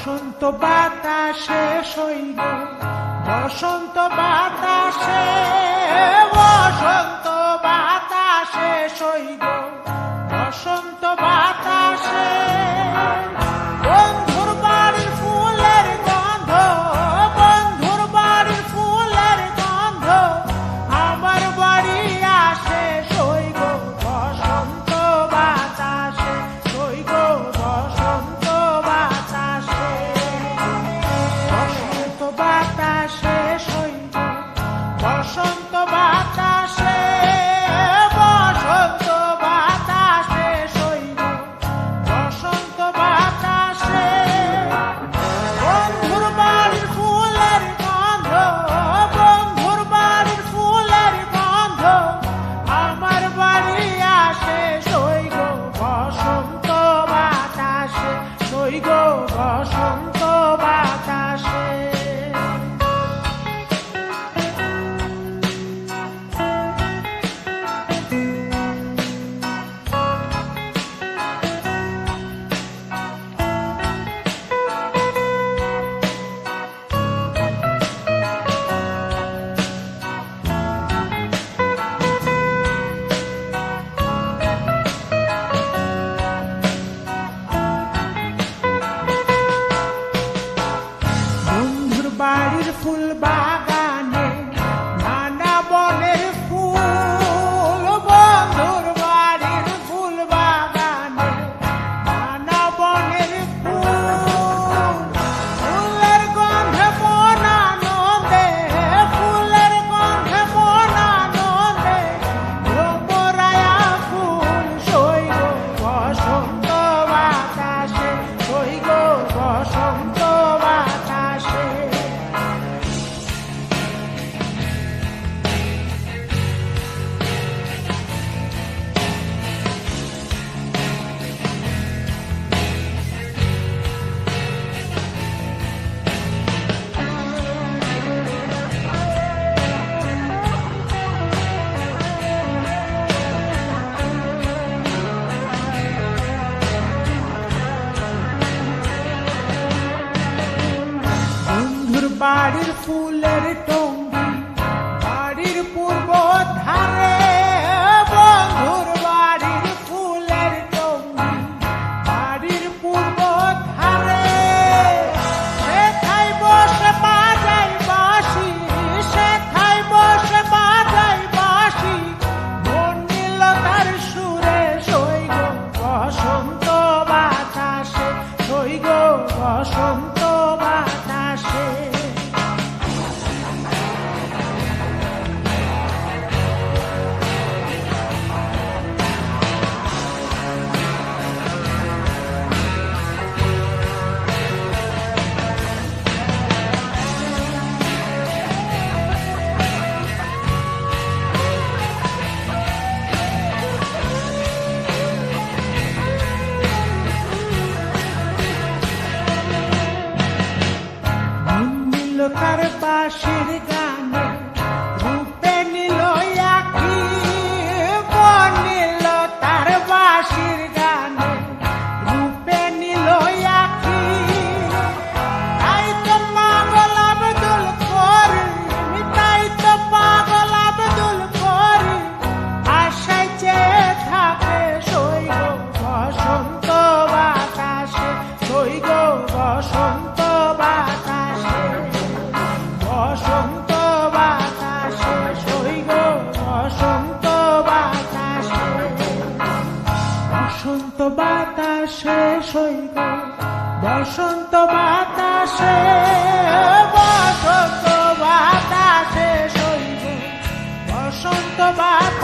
বসন্ত বাতাসে শৈল, বসন্ত বাতাসে, বসন্ত বাতাসে শৈল, বসন্ত বাতাসে বন্ধুর বাড়ির ফুলের গন্ধ, বন্ধুর বাড়ির ফুলের গন্ধ আমার বাড়ি আসে শৈল, বসন্ত বাতাসে শৈল, বসন্ত বাতাসে, বসন্ত বাতাসে শৈল, বসন্ত বাতাসে, বসন্ত বাতাসে শৈল, বসন্ত বাতাসে বন্ধুর বাড়ির ফুলের গন্ধ, বন্ধুর বাড়ির ফুলের গন্ধ আমার বাড়ি আসে শৈল, বসন্ত বাতাসে শৈল, বসন্ত বাতাসে। বন্ধুর বাড়ির ফুল বাগানে নানা বনের ফুল, বন্ধুর বাড়ির ফুল বাগানে নানা বনের ফুল, ফুলের গন্ধে মন আনন্দে, ফুলের গন্ধে মন আনন্দে ভ্রমরায়া ফুল শৈল, বসন্ত বাতাসে শৈল, বসন্ত বাতাসে। বন্ধুর বাড়ির ফুলের টঙ্গি বাড়ির পূর্ব ধারে, বন্ধুর বাড়ির ফুলের টঙ্গি বাড়ির পূর্ব ধারে, সেথায় বসে বাজাই বাঁশি, সেথায় বসে বাজাই বাঁশি মন নিল তার সুরে শৈল, বসন্ত বাতাসে শৈল, বসন্ত বাতাসে। তার বাঁশির গানে রূপে নিল আঁখি, মন নিল তার বাঁশির গানে রূপে নিল আঁখি, তাই তো পাগল আব্দুল করিম, তাই তো পাগল আব্দুল করিম আশায় চেয়ে থাকে শৈল, বসন্ত বাতাসে শৈল, বসন্ত বাতাসে, বসন্ত বাতাসে শৈল, বসন্ত বাতাসে, বসন্ত বাতাসে শৈল, বসন্ত বাতাসে, বসন্ত বাতাসে শৈল, বসন্ত বাতাসে।